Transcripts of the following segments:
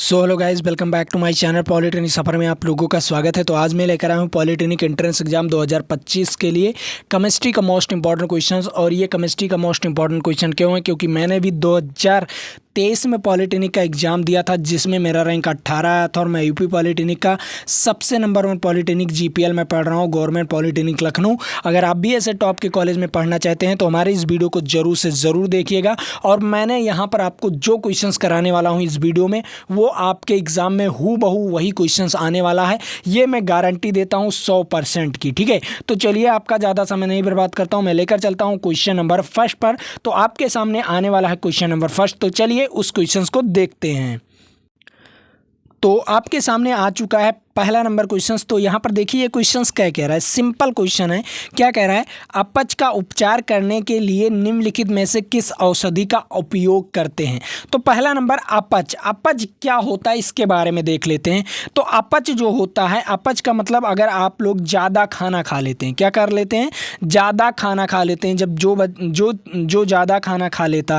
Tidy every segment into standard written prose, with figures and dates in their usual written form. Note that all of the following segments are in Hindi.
So hello guys, welcome back to my channel. Polytechnic सफ़र में आप लोगों का स्वागत है। तो आज मैं लेकर आया हूँ पॉलिटेक्निक एंट्रेंस एग्जाम 2025 के लिए केमिस्ट्री का मोस्ट इंपॉर्टेंट क्वेश्चंस। और ये केमिस्ट्री का मोस्ट इंपॉर्टेंट क्वेश्चन क्यों है? क्योंकि मैंने भी 2023 में पॉलिटेक्निक का एग्ज़ाम दिया था, जिसमें मेरा रैंक 18 आया था। और मैं यूपी पॉलिटेक्निक का सबसे नंबर 1 पॉलिटेक्निक जीपीएल में पढ़ रहा हूँ, गवर्नमेंट पॉलिटेक्निक लखनऊ। अगर आप भी ऐसे टॉप के कॉलेज में पढ़ना चाहते हैं तो हमारे इस वीडियो को ज़रूर से ज़रूर देखिएगा। और मैंने यहाँ पर आपको जो क्वेश्चंस कराने वाला हूँ इस वीडियो में, वो आपके एग्ज़ाम में हूबहू वही क्वेश्चंस आने वाला है। ये मैं गारंटी देता हूँ 100% की। ठीक है, तो चलिए आपका ज़्यादा समय नहीं बर्बाद करता हूँ, मैं लेकर चलता हूँ क्वेश्चन नंबर फर्स्ट पर। तो आपके सामने आने वाला है क्वेश्चन नंबर फर्स्ट। तो चलिए उस क्वेश्चंस को देखते हैं। तो आपके सामने आ चुका है पहला नंबर क्वेश्चंस। तो यहाँ पर देखिए ये क्वेश्चंस क्या कह रहा है। सिंपल क्वेश्चन है। क्या कह रहा है? अपच का उपचार करने के लिए निम्नलिखित में से किस औषधि का उपयोग करते हैं? तो पहला नंबर अपच। अपच क्या होता है इसके बारे में देख लेते हैं। तो अपच जो होता है, अपच का मतलब अगर आप लोग ज़्यादा खाना खा लेते हैं, क्या कर लेते हैं? ज़्यादा खाना खा लेते हैं। जब जो ज़्यादा खाना खा लेता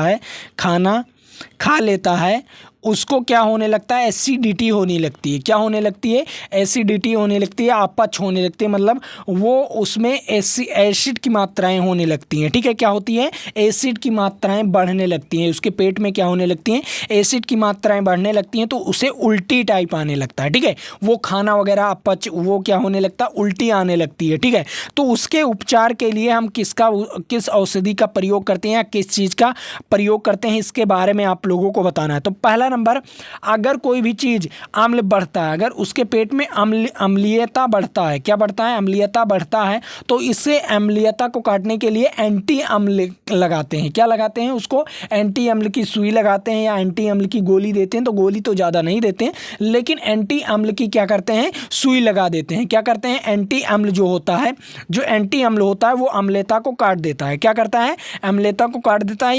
है उसको क्या होने लगता है? एसिडिटी होने लगती है। क्या होने लगती है? एसिडिटी होने लगती है, अपच होने लगती है। मतलब वो उसमें एसिड की मात्राएं होने लगती हैं। ठीक है, क्या होती है? एसिड की मात्राएं बढ़ने लगती हैं। उसके पेट में क्या होने लगती हैं? एसिड की मात्राएं बढ़ने लगती हैं, तो उसे उल्टी टाइप आने लगता है। ठीक है, वो खाना वगैरह अपच वो क्या होने लगता है? उल्टी आने लगती है। ठीक है, तो उसके उपचार के लिए हम किस औषधि का प्रयोग करते हैं या किस चीज़ का प्रयोग करते हैं, इसके बारे में आप लोगों को बताना है। तो पहला नंबर, अगर कोई भी चीज़ अम्ल बढ़ता है, अगर उसके पेट में अम्लीयता बढ़ता है, क्या बढ़ता है? अम्लीयता बढ़ता है, तो इससे अम्लीयता को काटने के लिए एंटी अम्ल लगाते हैं। क्या लगाते हैं? उसको एंटी अम्ल की सुई लगाते हैं या एंटी अम्ल की गोली देते हैं। तो गोली तो ज़्यादा नहीं देते हैं, लेकिन एंटी अम्ल की क्या करते हैं? सुई लगा देते हैं। क्या करते हैं? एंटी अम्ल जो होता है, जो एंटी अम्ल होता है वो अम्लता को काट देता है। क्या करता है? अम्लता को काट देता है।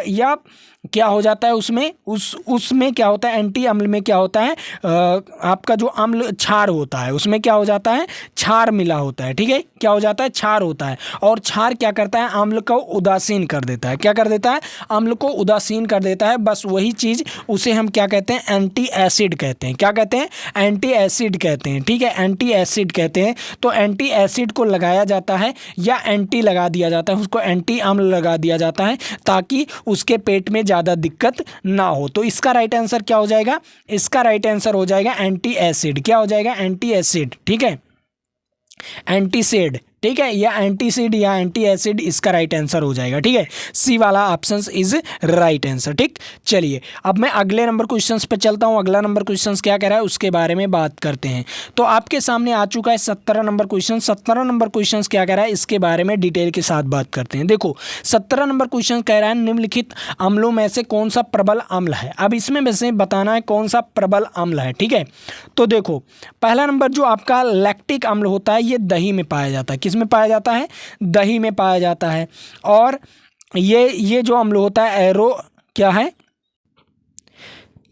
या क्या हो जाता है उसमें क्या होता है? एंटी अम्ल में क्या होता है? आपका जो अम्ल क्षार होता है उसमें क्या हो जाता है? क्षार मिला होता है। ठीक है, क्या हो जाता है? क्षार होता है। और क्षार क्या करता है? अम्ल को उदासीन कर देता है। क्या कर देता है? अम्ल को उदासीन कर देता है। बस वही चीज़, उसे हम क्या कहते हैं? एंटी एसिड कहते हैं। क्या कहते हैं? एंटी एसिड कहते हैं। ठीक है, एंटी एसिड कहते हैं। तो एंटी एसिड को लगाया जाता है या एंटी लगा दिया जाता है, उसको एंटी अम्ल लगा दिया जाता है, ताकि उसके पेट में ज़्यादा दिक्कत ना हो। तो इसका राइट आंसर क्या हो जाएगा? इसका राइट आंसर हो जाएगा एंटी एसिड। क्या हो जाएगा? Anti acid. ठीक है, एंटीसिड। ठीक है, या एंटीसिड या एंटी एसिड इसका राइट आंसर हो जाएगा। ठीक है, सी वाला ऑप्शन इज राइट आंसर। ठीक, चलिए अब मैं अगले नंबर क्वेश्चंस पे चलता हूँ। अगला नंबर क्वेश्चंस क्या कह रहा है उसके बारे में बात करते हैं। तो आपके सामने आ चुका है 17 नंबर क्वेश्चन। 17 नंबर क्वेश्चंस क्या कह रहा है इसके बारे में डिटेल के साथ बात करते हैं। देखो 17 नंबर क्वेश्चन कह रहा है निम्नलिखित अम्लों में से कौन सा प्रबल अम्ल है। अब इसमें वैसे बताना है कौन सा प्रबल अम्ल है। ठीक है, तो देखो पहला नंबर जो आपका लैक्टिक अम्ल होता है, ये दही में पाया जाता है। किस में पाया जाता है? दही में पाया जाता है। और ये जो अम्ल होता है क्या है?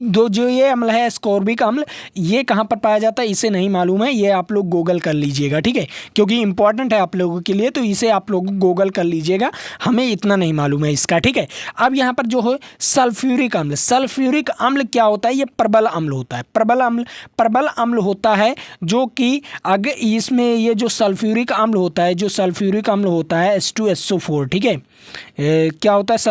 जो ये अम्ल है एस्कॉर्बिक अम्ल, ये कहाँ पर पाया जाता है इसे नहीं मालूम है, ये आप लोग गूगल कर लीजिएगा। ठीक है, क्योंकि इंपॉर्टेंट है आप लोगों के लिए, तो इसे आप लोग गूगल कर लीजिएगा, हमें इतना नहीं मालूम है इसका। ठीक है, अब यहाँ पर जो है सल्फ्यूरिक अम्ल। सल्फ्यूरिक अम्ल क्या होता है? ये प्रबल अम्ल होता है। प्रबल अम्ल होता है जो कि अगर इसमें ये जो सल्फ्यूरिक अम्ल होता है, H2SO4। ठीक है, क्या होता है?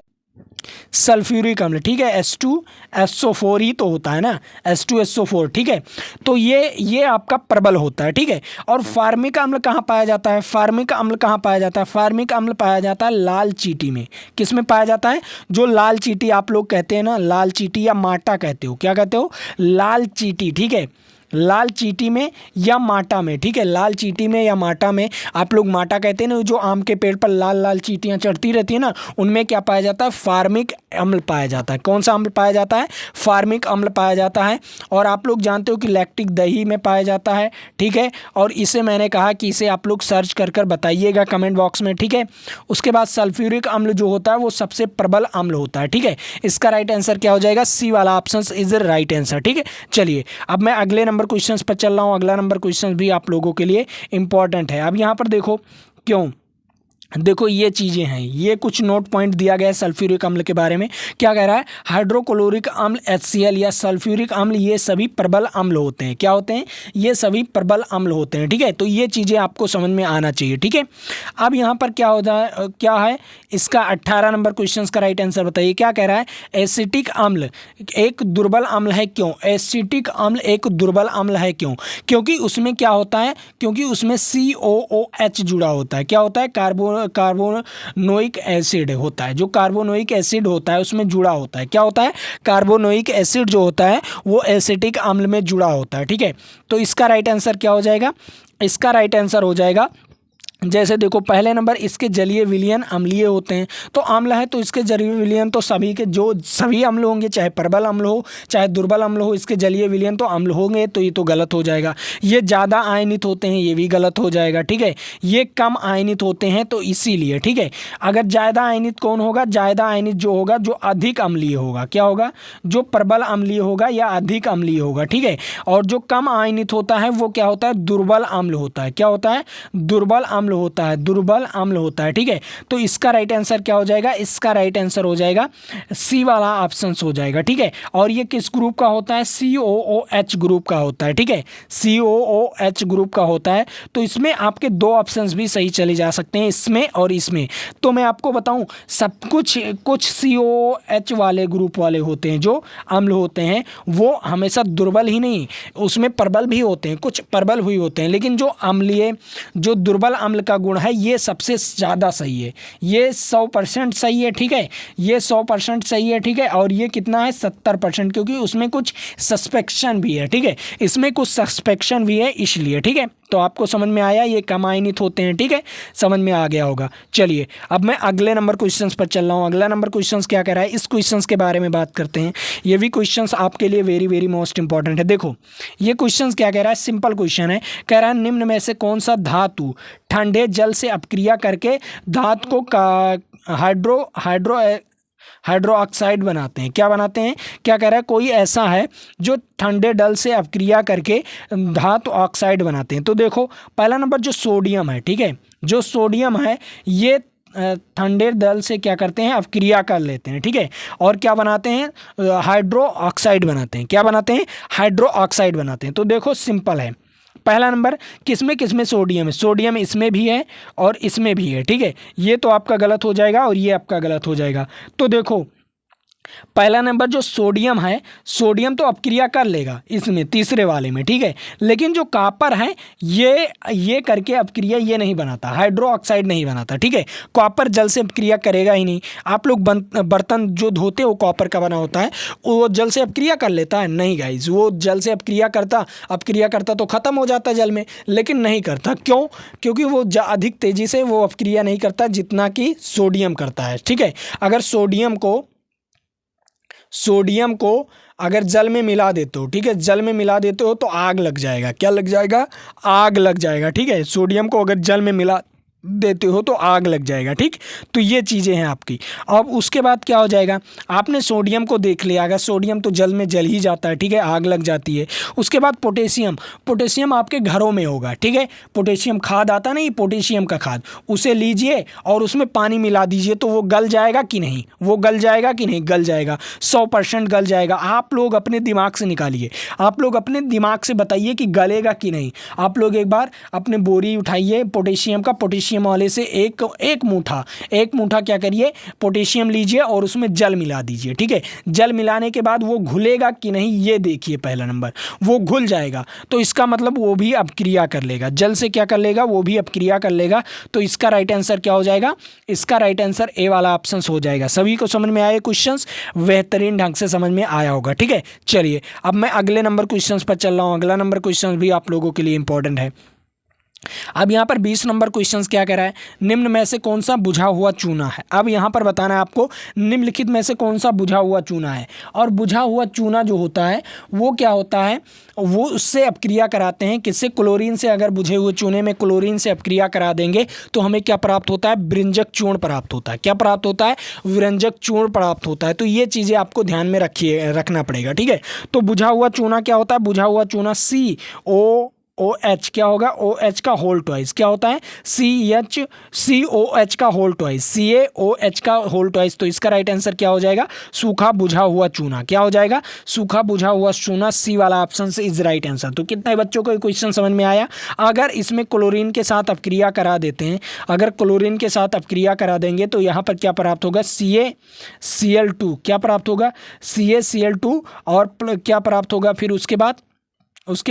सल्फ्यूरिक अम्ल। ठीक है, H2SO4 ही तो होता है ना, H2SO4। ठीक है, तो ये आपका प्रबल होता है। ठीक है, और फार्मिक अम्ल कहाँ पाया जाता है? फार्मिक अम्ल कहाँ पाया जाता है? फार्मिक अम्ल पाया जाता है लाल चींटी में। किस में पाया जाता है? जो लाल चींटी आप लोग कहते हैं ना, लाल चींटी या माटा कहते हो। क्या कहते हो? लाल चींटी। ठीक है, लाल चींटी में या माटा में। ठीक है, लाल चींटी में या माटा में। आप लोग माटा कहते हैं ना, जो आम के पेड़ पर लाल लाल चींटियां चढ़ती रहती है ना, उनमें क्या पाया जाता है? फार्मिक अम्ल पाया जाता है। कौन सा अम्ल पाया जाता है? फार्मिक अम्ल पाया जाता है। और आप लोग जानते हो कि लैक्टिक दही में पाया जाता है। ठीक है, और इसे मैंने कहा कि इसे आप लोग सर्च कर बताइएगा कमेंट बॉक्स में। ठीक है, उसके बाद सल्फ्यूरिक अम्ल जो होता है वो सबसे प्रबल अम्ल होता है। ठीक है, इसका राइट आंसर क्या हो जाएगा? सी वाला ऑप्शन इज राइट आंसर। ठीक है, चलिए अब मैं अगले नंबर क्वेश्चंस पर चल रहा हूँ। अगला नंबर क्वेश्चन भी आप लोगों के लिए इंपॉर्टेंट है। अब यहाँ पर देखो क्यों देखो ये चीज़ें हैं, ये कुछ नोट पॉइंट दिया गया है सल्फ्यूरिक अम्ल के बारे में। क्या कह रहा है, हाइड्रोक्लोरिक अम्ल HCl या सल्फ्यूरिक अम्ल ये सभी प्रबल अम्ल होते हैं। क्या होते हैं, ये सभी प्रबल अम्ल होते हैं। ठीक है, तो ये चीज़ें आपको समझ में आना चाहिए। ठीक है, अब यहाँ पर क्या होता है, क्या है इसका 18 नंबर क्वेश्चन का राइट आंसर बताइए। क्या कह रहा है, एसिटिक अम्ल एक दुर्बल अम्ल है क्यों। एसिटिक अम्ल एक दुर्बल अम्ल है क्यों, क्योंकि उसमें क्या होता है, क्योंकि उसमें COOH जुड़ा होता है। क्या होता है, कार्बोनोइक एसिड होता है। जो कार्बोनोइक एसिड होता है उसमें जुड़ा होता है। क्या होता है, कार्बोनोइक एसिड जो होता है वो एसिटिक अम्ल में जुड़ा होता है। ठीक है, तो इसका राइट आंसर क्या हो जाएगा, इसका राइट आंसर हो जाएगा, जैसे देखो पहले नंबर इसके जलीय विलयन अम्लीय होते हैं। तो अम्ल है तो इसके जलीय विलयन तो सभी के जो सभी अम्ल होंगे, चाहे प्रबल अम्ल हो चाहे दुर्बल अम्ल हो, इसके जलीय विलयन तो अम्ल होंगे, तो ये तो गलत हो जाएगा। ये ज़्यादा आयनित होते हैं, ये भी गलत हो जाएगा। ठीक है, ये कम आयनित होते हैं तो इसीलिए। ठीक है, अगर ज़्यादा आयनित कौन होगा, ज़्यादा आयनित जो होगा जो अधिक अम्लीय होगा। क्या होगा, जो प्रबल अम्लीय होगा या अधिक अम्लीय होगा। ठीक है, और जो कम आयनित होता है वो क्या होता है, दुर्बल अम्ल होता है। क्या होता है, दुर्बल अम्ल होता है, दुर्बल अम्ल होता है। ठीक है, तो इसका राइट आंसर क्या हो जाएगा, इसका राइट आंसर हो जाएगा सी वाला ऑप्शन हो जाएगा। ठीक है, और ये किस ग्रुप का होता है, COOH ग्रुप का होता है। ठीक है, COOH ग्रुप का होता है। तो इसमें आपके दो ऑप्शंस भी सही चले जा सकते हैं, इसमें और इसमें। तो मैं आपको बताऊं, सब कुछ COOH वाले ग्रुप वाले होते हैं जो अम्ल होते हैं वो हमेशा दुर्बल ही नहीं, उसमें प्रबल भी होते हैं, कुछ प्रबल हुई होते हैं। लेकिन जो अम्लीय जो दुर्बल अम्ल का गुण है ये सबसे ज़्यादा सही है, ये 100% सही है। ठीक है, ये 100% सही है। ठीक है, और ये कितना है, 70%, क्योंकि उसमें कुछ सस्पेक्शन भी है। ठीक है, इसमें कुछ सस्पेक्शन भी है इसलिए। ठीक है, तो आपको समझ में आया, ये कम आयनित होते हैं। ठीक है, समझ में आ गया होगा। चलिए अब मैं अगले नंबर क्वेश्चंस पर चल रहा हूँ। अगला नंबर क्वेश्चंस क्या कह रहा है, इस क्वेश्चंस के बारे में बात करते हैं। ये भी क्वेश्चंस आपके लिए वेरी वेरी मोस्ट इंपॉर्टेंट है। देखो ये क्वेश्चंस क्या कह रहा है, सिंपल क्वेश्चन है। कह रहा है निम्न में से कौन सा धातु ठंडे जल से अपक्रिया करके धातु को हाइड्रो ऑक्साइड बनाते हैं। क्या बनाते हैं, क्या कह रहा है, कोई ऐसा है जो ठंडे जल से अपक्रिया करके धातु ऑक्साइड बनाते हैं। तो देखो पहला नंबर जो सोडियम है, ठीक है, जो सोडियम है ये ठंडे जल से क्या करते हैं, अपक्रिया कर लेते हैं। ठीक है, और क्या बनाते हैं, हाइड्रो ऑक्साइड बनाते हैं। क्या बनाते हैं, हाइड्रो ऑक्साइड बनाते हैं। तो देखो सिंपल है, पहला नंबर किसमें सोडियम है, सोडियम इसमें भी है और इसमें भी है। ठीक है, ये तो आपका गलत हो जाएगा और ये आपका गलत हो जाएगा। तो देखो पहला नंबर जो सोडियम है, सोडियम तो अपक्रिया कर लेगा इसमें तीसरे वाले में। ठीक है, लेकिन जो कॉपर है ये करके अपक्रिया ये नहीं बनाता, हाइड्रो ऑक्साइड नहीं बनाता। ठीक है, कॉपर जल से अपक्रिया करेगा ही नहीं। आप लोग बर्तन जो धोते हो कॉपर का बना होता है, वो जल से अपक्रिया कर लेता है, नहीं गाइज, वो जल से अपक्रिया करता तो ख़त्म हो जाता जल में, लेकिन नहीं करता। क्यों, क्योंकि वो अधिक तेज़ी से वो अपक्रिया नहीं करता जितना कि सोडियम करता है। ठीक है, अगर सोडियम को अगर जल में मिला देते हो, ठीक है, जल में मिला देते हो तो आग लग जाएगा। क्या लग जाएगा, आग लग जाएगा। ठीक है, सोडियम को अगर जल में मिला देते हो तो आग लग जाएगा। ठीक, तो ये चीज़ें हैं आपकी। अब उसके बाद क्या हो जाएगा, आपने सोडियम को देख लिया, अगर सोडियम तो जल में जल ही जाता है। ठीक है, आग लग जाती है। उसके बाद पोटेशियम आपके घरों में होगा। ठीक है, पोटेशियम खाद आता नहीं, पोटेशियम का खाद, उसे लीजिए और उसमें पानी मिला दीजिए तो वो गल जाएगा कि नहीं, वो गल जाएगा कि नहीं, गल जाएगा, 100% गल जाएगा। आप लोग अपने दिमाग से निकालिए, आप लोग अपने दिमाग से बताइए कि गलेगा कि नहीं। आप लोग एक बार अपने बोरी उठाइए पोटेशियम का, पोटेशियम वाले से एक मुट्ठा क्या करिए, पोटेशियम लीजिए और उसमें जल मिला दीजिए। ठीक है, जल मिलाने के बाद वो घुलेगा कि नहीं ये देखिए। पहला नंबर वो घुल जाएगा तो इसका मतलब वो भी अपक्रिया कर लेगा, जल से क्या कर लेगा, वो भी अपक्रिया कर लेगा। तो इसका राइट आंसर क्या हो जाएगा, इसका राइट आंसर ए वाला ऑप्शन हो जाएगा। सभी को समझ में आए क्वेश्चंस, बेहतरीन ढंग से समझ में आया होगा। ठीक है, चलिए अब मैं अगले नंबर क्वेश्चंस पर चल रहा हूँ। अगला नंबर क्वेश्चन भी आप लोगों के लिए इंपॉर्टेंट है। अब यहाँ पर 20 नंबर क्वेश्चंस क्या कह रहा है, निम्न में से कौन सा बुझा हुआ चूना है। अब यहाँ पर बताना है आपको निम्नलिखित में से कौन सा बुझा हुआ चूना है। और बुझा हुआ चूना जो होता है वो क्या होता है, वो उससे अपक्रिया कराते हैं किससे, क्लोरीन से। अगर बुझे हुए चूने में क्लोरीन से अपक्रिया करा देंगे तो हमें क्या प्राप्त होता है, विरंजक चूर्ण प्राप्त होता है। क्या प्राप्त होता है, विरंजक चूर्ण प्राप्त होता है। तो ये चीज़ें आपको ध्यान में रखना पड़ेगा। ठीक है, तो बुझा हुआ चूना क्या होता है, बुझा हुआ चूना OH क्या होगा, OH का होल ट्वाइस क्या होता है, COH का होल ट्वाइस, CaOH का होल ट्वाइस। तो इसका राइट आंसर क्या हो जाएगा, सूखा बुझा हुआ चूना। क्या हो जाएगा, सूखा बुझा हुआ चूना, सी वाला ऑप्शन से इज राइट आंसर। तो कितने बच्चों को क्वेश्चन समझ में आया। अगर इसमें क्लोरीन के साथ अपक्रिया करा देते हैं, अगर क्लोरीन के साथ अपक्रिया करा देंगे तो यहाँ पर क्या प्राप्त होगा, CaCl2 क्या प्राप्त होगा, CaCl2 और क्या प्राप्त होगा, फिर उसके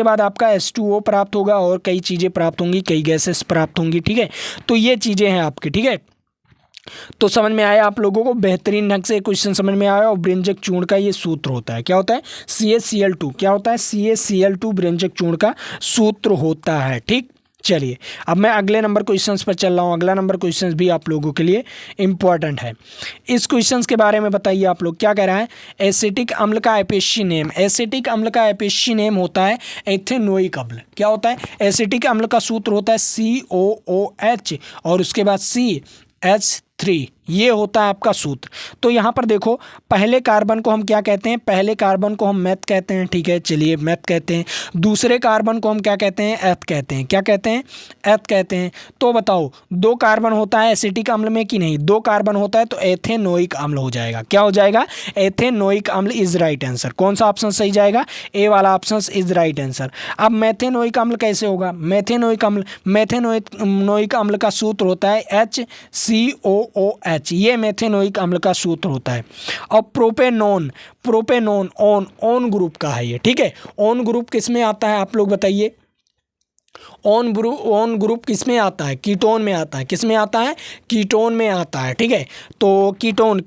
बाद आपका H2O प्राप्त होगा और कई चीज़ें प्राप्त होंगी, कई गैसेस प्राप्त होंगी। ठीक है, तो ये चीज़ें हैं आपकी। ठीक है, तो समझ में आया आप लोगों को, बेहतरीन ढंग से क्वेश्चन समझ में आया। और ब्रेंजक चूर्ण का ये सूत्र होता है, क्या होता है, CaCl2 क्या होता है, CaCl2 ब्रेंजक चूर्ण का सूत्र होता है। ठीक, चलिए अब मैं अगले नंबर क्वेश्चंस पर चल रहा हूँ। अगला नंबर क्वेश्चंस भी आप लोगों के लिए इंपॉर्टेंट है। इस क्वेश्चंस के बारे में बताइए आप लोग, क्या कह रहा है, एसिटिक अम्ल का एपेशी नेम। एसिटिक अम्ल का एपेशी नेम होता है एथेनोइक अम्ल। क्या होता है, एसिटिक अम्ल का सूत्र होता है COOH और उसके बाद CH3, ये होता है आपका सूत्र। तो यहाँ पर देखो, पहले कार्बन को हम क्या कहते हैं, पहले कार्बन को हम मेथ कहते हैं। ठीक है, चलिए मेथ कहते हैं। दूसरे कार्बन को हम क्या कहते हैं, एथ कहते हैं। क्या कहते हैं, एथ कहते हैं। तो बताओ, दो कार्बन होता है एसिटिक अम्ल में कि नहीं, दो कार्बन होता है तो एथेनोइक अम्ल हो जाएगा। क्या हो जाएगा, एथेनोइक अम्ल इज राइट आंसर। कौन सा ऑप्शन सही जाएगा, ए वाला ऑप्शन इज राइट आंसर। अब मेथेनोइक अम्ल कैसे होगा, मेथेनोइक अम्ल का सूत्र होता है HCOOH, ये मेथेनोइक अम्ल का सूत्र होता है। और प्रोपेनोन ऑन ग्रुप का है ये। ठीक है, ऑन ग्रुप किस में आता है आप लोग बताइए, ऑन ग्रुप किस में आता है, कीटोन में आता है। किस में आता है, कीटोन में आता है। ठीक है, तो कीटोन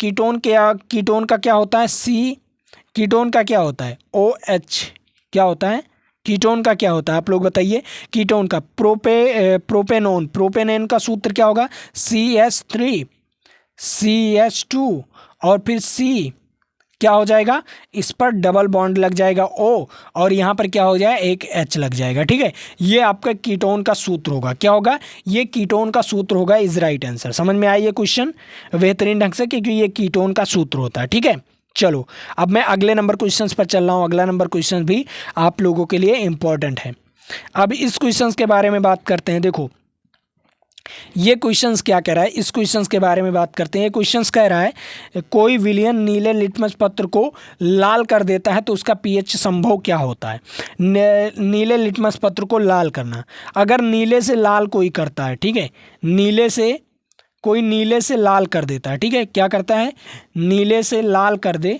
का क्या होता है, कीटोन का क्या होता है, OH क्या होता है, कीटोन का क्या होता है आप लोग बताइए। कीटोन का प्रोपेनेन का सूत्र क्या होगा, CH3 CH2 और फिर C क्या हो जाएगा, इस पर डबल बॉन्ड लग जाएगा O और यहाँ पर क्या हो जाए, एक H लग जाएगा। ठीक है, ये आपका कीटोन का सूत्र होगा। क्या होगा, ये कीटोन का सूत्र होगा इज राइट आंसर। समझ में आया ये क्वेश्चन बेहतरीन ढंग से, क्योंकि ये कीटोन का सूत्र होता है। ठीक है, चलो अब मैं अगले नंबर क्वेश्चंस पर चल रहा हूँ। अगला नंबर क्वेश्चन भी आप लोगों के लिए इंपॉर्टेंट है। अब इस क्वेश्चंस के बारे में बात करते हैं। देखो ये क्वेश्चंस क्या कह रहा है, इस क्वेश्चंस के बारे में बात करते हैं। ये क्वेश्चंस कह रहा है, कोई विलयन नीले लिटमस पत्र को लाल कर देता है तो उसका पीएच संभव क्या होता है। नीले लिटमस पत्र को लाल करना, अगर नीले से लाल कोई करता है, ठीक है, नीले से लाल कर देता है। ठीक है, क्या करता है, नीले से लाल कर दे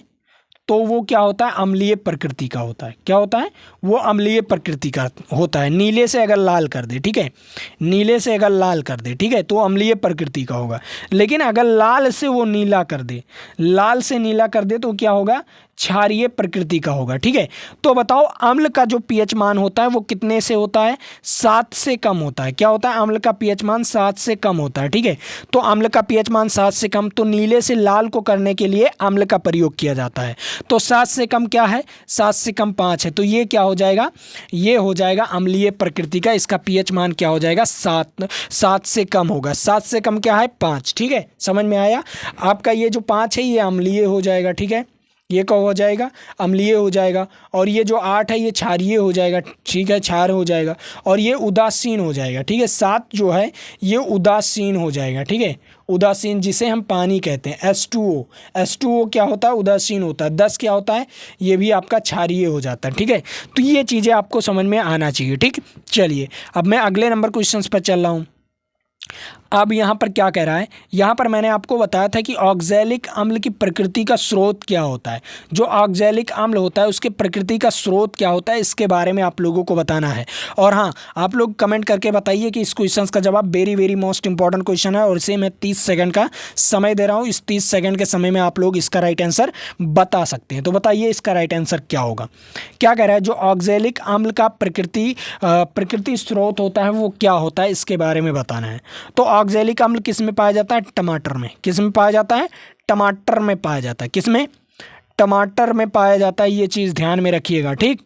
तो वो क्या होता है, अम्लीय प्रकृति का होता है। क्या होता है, वो अम्लीय प्रकृति का होता है। नीले से अगर लाल कर दे, ठीक है, नीले से अगर लाल कर दे, ठीक है, तो अम्लीय प्रकृति का होगा। लेकिन अगर लाल से वो नीला कर दे, लाल से नीला कर दे तो क्या होगा, क्षारीय प्रकृति का होगा। ठीक है, तो बताओ अम्ल का जो पीएच मान होता है वो कितने से होता है, 7 से कम होता है। क्या होता है, अम्ल का पीएच मान 7 से कम होता है। ठीक है, तो अम्ल का पीएच मान 7 से कम, तो नीले से लाल को करने के लिए अम्ल का प्रयोग किया जाता है। तो 7 से कम क्या है, 7 से कम 5 है, तो ये क्या हो जाएगा, ये हो जाएगा अम्लीय प्रकृति का। इसका पीएच मान क्या हो जाएगा, 7 से कम होगा। 7 से कम क्या है, 5। ठीक है, समझ में आया आपका, ये जो 5 है ये अम्लीय हो जाएगा। ठीक है, ये क्या हो जाएगा, अम्लीय हो जाएगा। और ये जो 8 है ये क्षारीय हो जाएगा। ठीक है, क्षार हो जाएगा। और ये उदासीन हो जाएगा। ठीक है, 7 जो है ये उदासीन हो जाएगा। ठीक है, उदासीन जिसे हम पानी कहते हैं, H2O क्या होता है, उदासीन होता है। 10 क्या होता है, ये भी आपका क्षारीय हो जाता है। ठीक है, तो ये चीज़ें आपको समझ में आना चाहिए। ठीक, चलिए अब मैं अगले नंबर क्वेश्चन पर चल रहा हूँ। अब यहाँ पर क्या कह रहा है, यहाँ पर मैंने आपको बताया था कि ऑक्जेलिक अम्ल की प्रकृति का स्रोत क्या होता है। जो ऑक्जेलिक अम्ल होता है उसके प्रकृति का स्रोत क्या होता है, इसके बारे में आप लोगों को बताना है। और हाँ, आप लोग कमेंट करके बताइए कि इस क्वेश्चन का जवाब वेरी मोस्ट इंपॉर्टेंट क्वेश्चन है और इसे मैं 30 सेकंड का समय दे रहा हूँ। इस 30 सेकंड के समय में आप लोग इसका राइट आंसर बता सकते हैं। तो बताइए इसका राइट आंसर क्या होगा। क्या कह रहा है, जो ऑक्जेलिक अम्ल का प्रकृति स्रोत होता है वो क्या होता है, इसके बारे में बताना है। तो ऑक्जेलिक अम्ल किस में पाया जाता है, टमाटर में। किस में पाया जाता है, टमाटर में पाया जाता है। किस में, टमाटर में पाया जाता है। ये चीज़ ध्यान में रखिएगा। ठीक,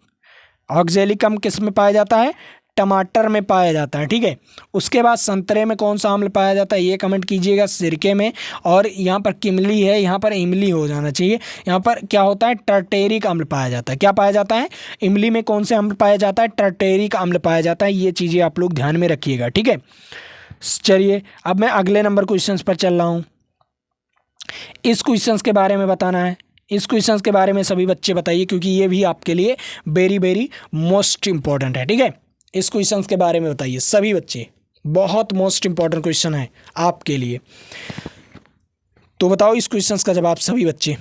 ऑक्जेलिक अम्ल किस में पाया जाता है, टमाटर में पाया जाता है, ठीक है। उसके बाद संतरे में कौन सा अम्ल पाया जाता है, ये कमेंट कीजिएगा, सिरके में। और यहाँ पर किमली है, यहाँ पर इमली हो जाना चाहिए। यहाँ पर क्या होता है, टर्टेरिक अम्ल पाया जाता है। क्या पाया जाता है, इमली में कौन से अम्ल पाया जाता है, टर्टेरिक अम्ल पाया जाता है। ये चीज़ें आप लोग ध्यान में रखिएगा, ठीक है। चलिए अब मैं अगले नंबर क्वेश्चन पर चल रहा हूँ। इस क्वेश्चन के बारे में बताना है। इस क्वेश्चन के बारे में सभी बच्चे बताइए, क्योंकि ये भी आपके लिए वेरी वेरी मोस्ट इंपॉर्टेंट है, ठीक है। इस क्वेश्चन के बारे में बताइए सभी बच्चे, बहुत मोस्ट इंपॉर्टेंट क्वेश्चन है आपके लिए। तो बताओ इस क्वेश्चन का जवाब सभी बच्चे।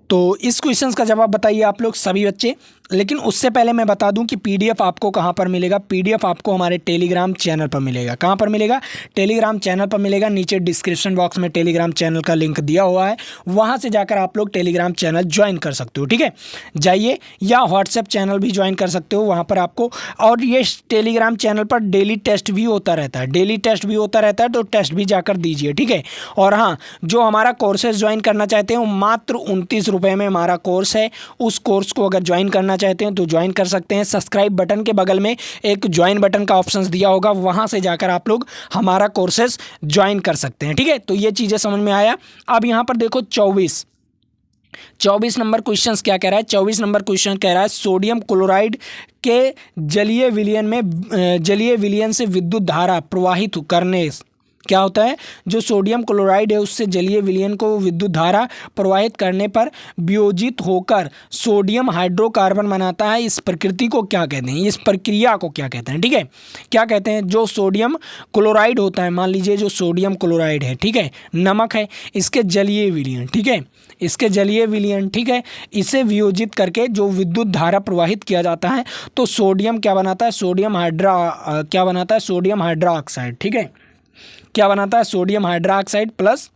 तो इस क्वेश्चन का जवाब बताइए आप लोग सभी बच्चे। लेकिन उससे पहले मैं बता दूं कि पीडीएफ आपको कहां पर मिलेगा। पीडीएफ आपको हमारे टेलीग्राम चैनल पर मिलेगा। कहां पर मिलेगा, टेलीग्राम चैनल पर मिलेगा। नीचे डिस्क्रिप्शन बॉक्स में टेलीग्राम चैनल का लिंक दिया हुआ है, वहां से जाकर आप लोग टेलीग्राम चैनल ज्वाइन कर सकते हो, ठीक है। जाइए, या व्हाट्सएप चैनल भी ज्वाइन कर सकते हो, वहाँ पर आपको। और ये टेलीग्राम चैनल पर डेली टेस्ट भी होता रहता है, डेली टेस्ट भी होता रहता है, तो टेस्ट भी जाकर दीजिए, ठीक है। और हाँ, जो हमारा कोर्सेज ज्वाइन करना चाहते हो, मात्र 29 रुपये में हमारा कोर्स है। उस कोर्स को अगर ज्वाइन करना चाहते हैं तो ज्वाइन कर सकते हैं। सब्सक्राइब बटन के बगल में एक ज्वाइन बटन का ऑप्शन दिया होगा, वहां से जाकर आप लोग हमारा कोर्सेज ज्वाइन कर सकते हैं, ठीक है। तो ये चीज़ें समझ में आया। अब यहाँ पर देखो 24 नंबर क्वेश्चन क्या कह रहा है। 24 नंबर क्वेश्चन कह रहा है सोडियम क्लोराइड के जलीय विलयन से विद्युत धारा प्रवाहित करने, क्या होता है, जो सोडियम क्लोराइड है उससे जलीय विलयन को विद्युत धारा प्रवाहित करने पर वियोजित होकर सोडियम हाइड्रोकार्बन बनाता है। इस प्रकृति को क्या कहते हैं, इस प्रक्रिया को क्या कहते हैं, ठीक है। क्या कहते हैं, जो सोडियम क्लोराइड होता है, मान लीजिए जो सोडियम क्लोराइड है, ठीक है, नमक है, इसके जलीय विलयन, ठीक है, इसके जलीय विलयन, ठीक है, इसे वियोजित करके जो विद्युत धारा प्रवाहित किया जाता है, तो सोडियम क्या बनाता है, सोडियम हाइड्रोक्साइड, ठीक है, क्या बनाता है, सोडियम हाइड्रोक्साइड प्लस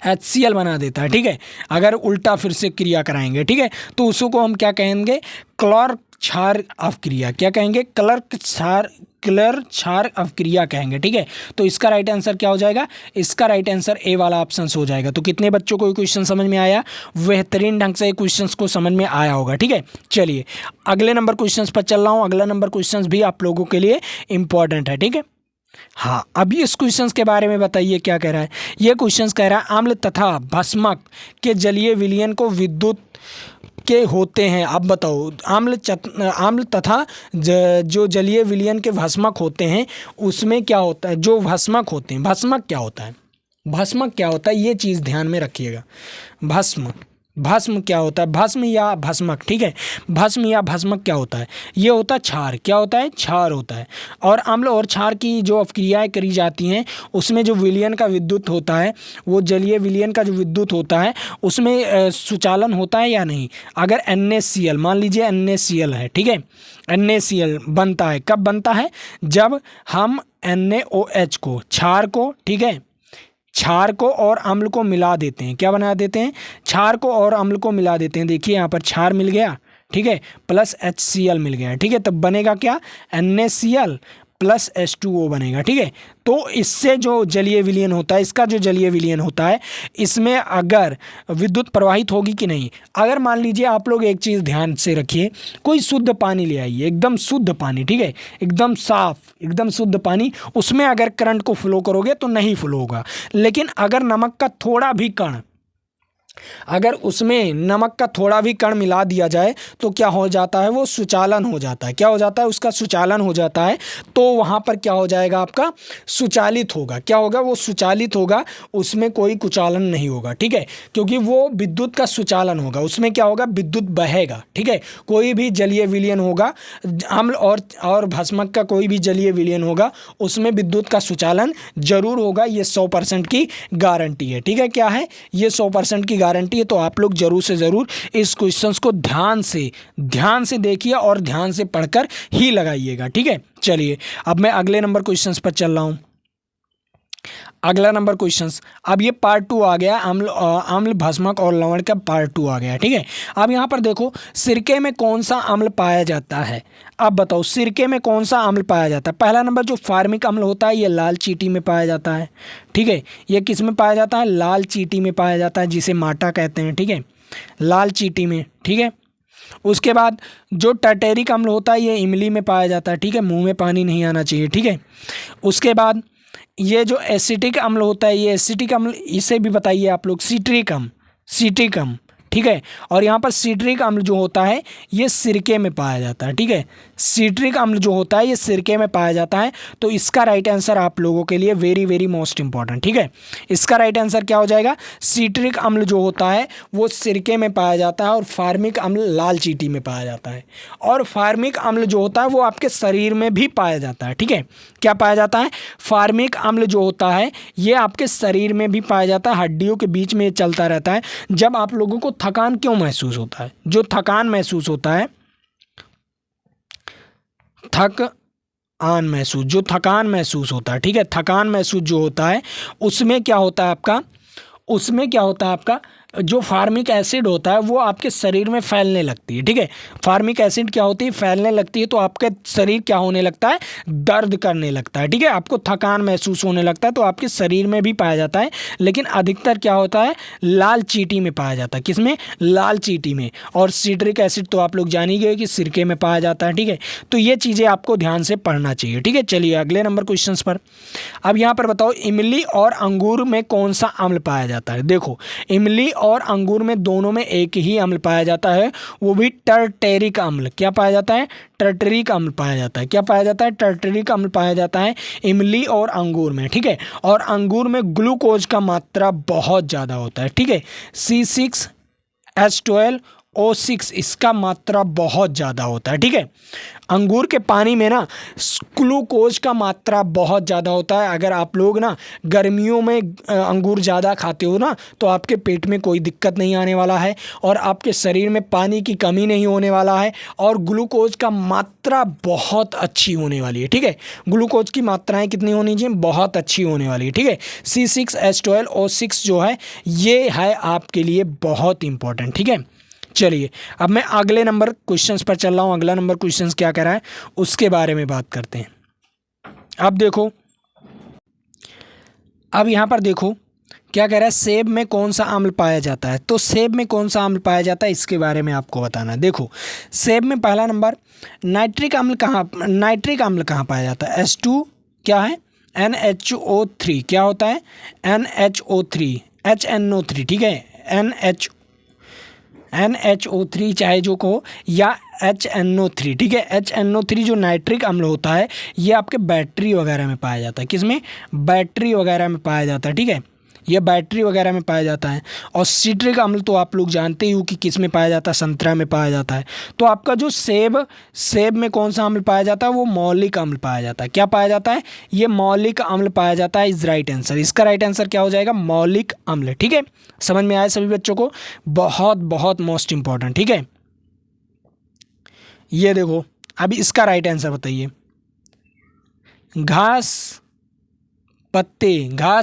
HCl बना देता है, ठीक है। अगर उल्टा फिर से क्रिया कराएंगे, ठीक है, तो उसको हम क्या कहेंगे, क्लॉर क्षार अवक्रिया। क्या कहेंगे, क्लर क्षार अवक्रिया कहेंगे, ठीक है। तो इसका राइट आंसर क्या हो जाएगा, इसका राइट आंसर ए वाला ऑप्शन हो जाएगा। तो कितने बच्चों को क्वेश्चन समझ में आया, बेहतरीन ढंग से क्वेश्चन को समझ में आया होगा, ठीक है। चलिए अगले नंबर क्वेश्चन पर चल रहा हूँ। अगला नंबर क्वेश्चन भी आप लोगों के लिए इंपॉर्टेंट है, ठीक है। हाँ, अभी इस क्वेश्चन के बारे में बताइए क्या कह रहा है। ये क्वेश्चन कह रहा है अम्ल तथा भस्मक के जलीय विलयन को विद्युत के होते हैं। अब बताओ, अम्ल तथा जो जलीय विलयन के भस्मक होते हैं उसमें क्या होता है, जो भस्मक होते हैं, भस्मक क्या होता है, भस्मक क्या होता है, ये चीज़ ध्यान में रखिएगा। भस्म क्या होता है, भस्म या भस्मक, ठीक है। भस्म या भस्मक क्या होता है, ये होता है क्षार। क्या होता है, क्षार होता है। और अम्ल और क्षार की जो अपक्रियाएं करी जाती हैं उसमें जो विलयन का विद्युत होता है, वो जलीय विलयन का जो विद्युत होता है उसमें सुचालन होता है या नहीं। अगर NaCl, मान लीजिए NaCl है, ठीक है, NaCl बनता है, कब बनता है, जब हम NaOH को, क्षार को, ठीक है, क्षार को और अम्ल को मिला देते हैं। क्या बना देते हैं, क्षार को और अम्ल को मिला देते हैं। देखिए यहाँ पर क्षार मिल गया, ठीक है, प्लस HCl मिल गया, ठीक है। तब बनेगा क्या, NaCl प्लस H2O बनेगा, ठीक है। तो इससे जो जलीय विलयन होता है, इसका जो जलीय विलयन होता है, इसमें अगर विद्युत प्रवाहित होगी कि नहीं। अगर मान लीजिए आप लोग एक चीज़ ध्यान से रखिए, कोई शुद्ध पानी ले आइए, एकदम शुद्ध पानी, ठीक है, एकदम साफ, एकदम शुद्ध पानी, उसमें अगर करंट को फ्लो करोगे तो नहीं फ्लो होगा। लेकिन अगर नमक का थोड़ा भी कण, अगर उसमें नमक का थोड़ा भी कण मिला दिया जाए तो क्या हो जाता है, वो सुचालन हो जाता है। क्या हो जाता है, उसका सुचालन हो जाता है। तो वहाँ पर क्या हो जाएगा, आपका सुचालित होगा। क्या होगा, वो सुचालित होगा, उसमें कोई कुचालन नहीं होगा, ठीक है, क्योंकि वो विद्युत का सुचालन होगा। उसमें क्या होगा, विद्युत बहेगा, ठीक है। कोई भी जलीय विलयन होगा, अम्ल और भस्मक का कोई भी जलीय विलयन होगा, उसमें विद्युत का सुचालन जरूर होगा। ये 100% की गारंटी है, ठीक है। क्या है, ये 100% की गारंटी है। तो आप लोग जरूर से ज़रूर इस क्वेश्चंस को ध्यान से देखिए और ध्यान से पढ़कर ही लगाइएगा, ठीक है। चलिए अब मैं अगले नंबर क्वेश्चंस पर चल रहा हूं। अगला नंबर क्वेश्चंस, अब ये पार्ट 2 आ गया, अम्ल भस्मक और लवण का पार्ट 2 आ गया, ठीक है। अब यहाँ पर देखो, सिरके में कौन सा अम्ल पाया जाता है। अब बताओ सिरके में कौन सा अम्ल पाया जाता है। पहला नंबर जो फार्मिक अम्ल होता है, ये लाल चींटी में पाया जाता है, ठीक है। ये किस में पाया जाता है, लाल चींटी में पाया जाता है, जिसे माटा कहते हैं, ठीक है, लाल चींटी में, ठीक है। उसके बाद जो टर्टेरिक अम्ल होता है ये इमली में पाया जाता है, ठीक है, मुंह में पानी नहीं आना चाहिए, ठीक है। उसके बाद ये जो एसिटिक अम्ल होता है, ये एसिटिक अम्ल इसे भी बताइए आप लोग, सिट्रिक अम्ल, ठीक है। और यहाँ पर सिट्रिक अम्ल जो होता है ये सिरके में पाया जाता है, ठीक है। सिट्रिक अम्ल जो होता है ये सिरके में पाया जाता है। तो इसका राइट आंसर आप लोगों के लिए वेरी वेरी मोस्ट इंपॉर्टेंट, ठीक है। इसका राइट आंसर क्या हो जाएगा, सिट्रिक अम्ल जो होता है वो सिरके में पाया जाता है और फार्मिक अम्ल लाल चींटी में पाया जाता है। और फार्मिक अम्ल जो होता है वो आपके शरीर में भी पाया जाता है, ठीक है। क्या पाया जाता है, फार्मिक अम्ल जो होता है ये आपके शरीर में भी पाया जाता है, हड्डियों के बीच में ये चलता रहता है। जब आप लोगों को थकान क्यों महसूस होता है, जो थकान महसूस होता है, थकान महसूस होता है, ठीक है, थकान महसूस जो होता है उसमें क्या होता है आपका जो फार्मिक एसिड होता है वो आपके शरीर में फैलने लगती है, ठीक है। फार्मिक एसिड क्या होती है, फैलने लगती है, तो आपका शरीर क्या होने लगता है, दर्द करने लगता है, ठीक है। आपको थकान महसूस होने लगता है, तो आपके शरीर में भी पाया जाता है, लेकिन अधिकतर क्या होता है, लाल चींटी में पाया जाता है। किसमें, लाल चींटी में। और सिट्रिक एसिड तो आप लोग जान ही गए कि सिरके में पाया जाता है, ठीक है। तो ये चीज़ें आपको ध्यान से पढ़ना चाहिए, ठीक है। चलिए अगले नंबर क्वेश्चन पर। अब यहाँ पर बताओ, इमली और अंगूर में कौन सा अम्ल पाया जाता है। देखो, इमली और अंगूर में दोनों में एक ही अम्ल पाया जाता है, वो भी टर्टेरिक अम्ल। क्या पाया जाता है, टर्टेरिक अम्ल पाया जाता है। क्या पाया जाता है, टर्टेरिक अम्ल पाया जाता है इमली और अंगूर में, ठीक है। और अंगूर में ग्लूकोज का मात्रा बहुत ज़्यादा होता है, ठीक है। C6H12O6 इसका मात्रा बहुत ज़्यादा होता है, ठीक है। अंगूर के पानी में ना ग्लूकोज का मात्रा बहुत ज़्यादा होता है। अगर आप लोग ना गर्मियों में अंगूर ज़्यादा खाते हो ना तो आपके पेट में कोई दिक्कत नहीं आने वाला है और आपके शरीर में पानी की कमी नहीं होने वाला है और ग्लूकोज का मात्रा बहुत अच्छी होने वाली है, ठीक है। ग्लूकोज की मात्राएं कितनी होनी चाहिए, बहुत अच्छी होने वाली है, ठीक है। C6H12O6 जो है ये है आपके लिए बहुत इंपॉर्टेंट, ठीक है। चलिए अब मैं अगले नंबर क्वेश्चंस पर चल रहा हूँ। अगला नंबर क्वेश्चंस क्या कह रहा है उसके बारे में बात करते हैं। अब देखो, अब यहाँ पर देखो क्या कह रहा है, सेब में कौन सा अम्ल पाया जाता है। तो सेब में कौन सा अम्ल पाया जाता है इसके बारे में आपको बताना है। देखो, सेब में पहला नंबर नाइट्रिक अम्ल कहाँ पाया जाता है। H2 क्या है, NHO3 क्या होता है, NHO3 HNO3, ठीक है। NHO3 चाहे जो कहो या HNO3, ठीक है। HNO3 जो नाइट्रिक अम्ल होता है ये आपके बैटरी वगैरह में पाया जाता है। किसमें, बैटरी वगैरह में पाया जाता है, ठीक है। ये बैटरी वगैरह में पाया जाता है। और सिट्रिक अम्ल तो आप लोग जानते ही हो कि किस में पाया जाता है, संतरा में पाया जाता है। तो आपका जो सेब में कौन सा अम्ल पाया जाता है, वो मौलिक अम्ल पाया जाता है। क्या पाया जाता है, ये मौलिक अम्ल पाया जाता है, इज राइट आंसर। इसका राइट आंसर क्या हो जाएगा, मौलिक अम्ल, ठीक है। समझ में आया सभी बच्चों को, बहुत बहुत मोस्ट इंपॉर्टेंट, ठीक है। ये देखो, अभी इसका राइट आंसर बताइए। घास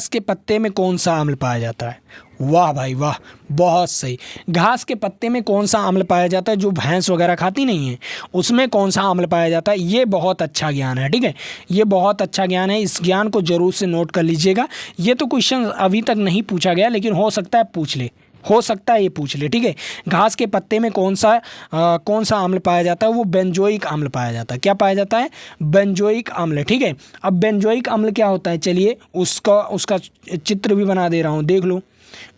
के पत्ते में कौन सा अम्ल पाया जाता है। वाह भाई वाह, बहुत सही। घास के पत्ते में कौन सा अम्ल पाया जाता है, जो भैंस वगैरह खाती नहीं है उसमें कौन सा अम्ल पाया जाता है। ये बहुत अच्छा ज्ञान है, ठीक है। ये बहुत अच्छा ज्ञान है, इस ज्ञान को जरूर से नोट कर लीजिएगा। ये तो क्वेश्चन अभी तक नहीं पूछा गया, लेकिन हो सकता है पूछ ले, ये पूछ ले, ठीक है। घास के पत्ते में कौन सा अम्ल पाया जाता है, वो बेंजोइक अम्ल पाया जाता है। क्या पाया जाता है, बेंजोइक अम्ल, ठीक है। अब बेंजोइक अम्ल क्या होता है, चलिए उसका चित्र भी बना दे रहा हूँ, देख लो।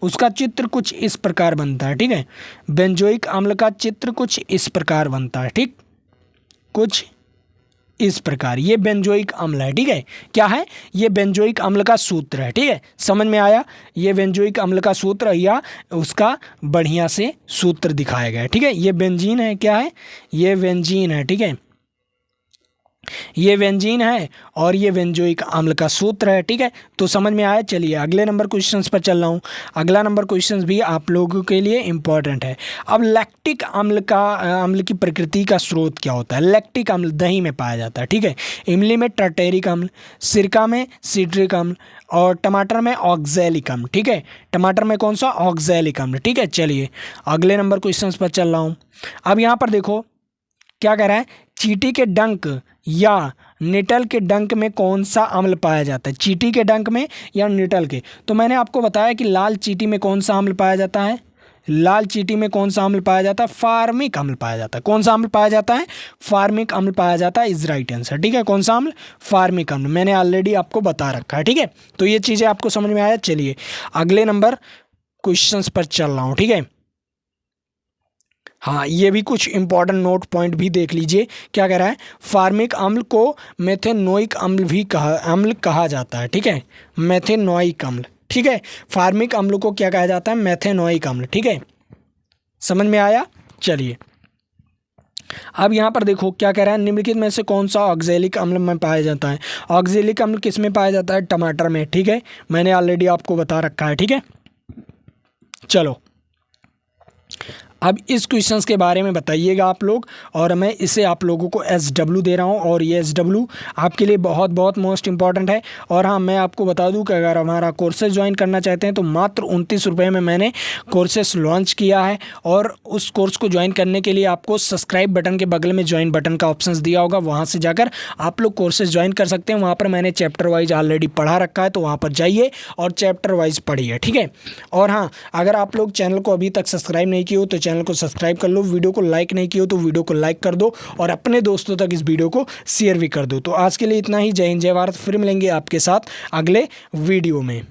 उसका चित्र कुछ इस प्रकार बनता है, ठीक है। बेंजोइक अम्ल का चित्र कुछ इस प्रकार बनता है, ठीक, कुछ इस प्रकार। ये बेंजोइक अम्ल है, ठीक है। क्या है, ये बेंजोइक अम्ल का सूत्र है, ठीक है। समझ में आया, ये बेंजोइक अम्ल का सूत्र या उसका बढ़िया से सूत्र दिखाया गया है, ठीक है। ये बेंजीन है, क्या है, ये बेंजीन है, ठीक है। ये बेंजीन है और ये बेंजोइक अम्ल का सूत्र है, ठीक है। तो समझ में आया। चलिए अगले नंबर क्वेश्चंस पर चल रहा हूँ। अगला नंबर क्वेश्चंस भी आप लोगों के लिए इंपॉर्टेंट है। अब लैक्टिक अम्ल की प्रकृति का स्रोत क्या होता है। लैक्टिक अम्ल दही में पाया जाता है, ठीक है। इमली में टर्टेरिक अम्ल, सिरका में सिट्रिक अम्ल और टमाटर में ऑक्सैलिक अम्ल, ठीक है। टमाटर में कौन सा, ऑक्सैलिक अम्ल, ठीक है। चलिए अगले नंबर क्वेश्चंस पर चल रहा हूँ। अब यहाँ पर देखो क्या कह रहा है, चींटी के डंक या निटल के डंक में कौन सा अम्ल पाया जाता है। चींटी के डंक में या निटल के। तो मैंने आपको बताया कि लाल चींटी में कौन सा अम्ल पाया जाता है, लाल चींटी में कौन सा अम्ल पाया जाता है? फार्मिक अम्ल पाया जाता है। कौन सा अम्ल पाया जाता है? फार्मिक अम्ल पाया जाता है, इज राइट आंसर। ठीक है, कौन सा अम्ल? फार्मिक अम्ल, मैंने ऑलरेडी आपको बता रखा है। ठीक है, तो ये चीज़ें आपको समझ में आया। चलिए अगले नंबर क्वेश्चंस पर चल रहा हूँ। ठीक है, हाँ ये भी कुछ इंपॉर्टेंट नोट पॉइंट भी देख लीजिए। क्या कह रहा है? फार्मिक अम्ल को मेथेनोइक अम्ल कहा जाता है। ठीक है, मेथेनोइक अम्ल। ठीक है, फार्मिक अम्ल को क्या कहा जाता है? मेथेनोइक अम्ल। ठीक है, समझ में आया। चलिए अब यहाँ पर देखो क्या कह रहा है, निम्नलिखित में से कौन सा ऑक्जेलिक अम्ल में पाया जाता है? ऑक्जेलिक अम्ल किस में पाया जाता है? टमाटर में। ठीक है, मैंने ऑलरेडी आपको बता रखा है। ठीक है, चलो अब इस क्वेश्चंस के बारे में बताइएगा आप लोग, और मैं इसे आप लोगों को SW दे रहा हूँ, और ये SW आपके लिए बहुत बहुत मोस्ट इंपॉर्टेंट है। और हाँ मैं आपको बता दूं कि अगर हमारा कोर्सेज ज्वाइन करना चाहते हैं तो मात्र 29 रुपये में मैंने कोर्सेज लॉन्च किया है, और उस कोर्स को ज्वाइन करने के लिए आपको सब्सक्राइब बटन के बगल में ज्वाइन बटन का ऑप्शन दिया होगा, वहाँ से जाकर आप लोग कोर्सेज ज्वाइन कर सकते हैं। वहाँ पर मैंने चैप्टर वाइज ऑलरेडी पढ़ा रखा है, तो वहाँ पर जाइए और चैप्टर वाइज पढ़िए। ठीक है, और हाँ अगर आप लोग चैनल को अभी तक सब्सक्राइब नहीं किए हो तो चैनल को सब्सक्राइब कर लो, वीडियो को लाइक नहीं किया हो तो वीडियो को लाइक कर दो, और अपने दोस्तों तक इस वीडियो को शेयर भी कर दो। तो आज के लिए इतना ही। जय हिंद, जय भारत। फिर मिलेंगे आपके साथ अगले वीडियो में।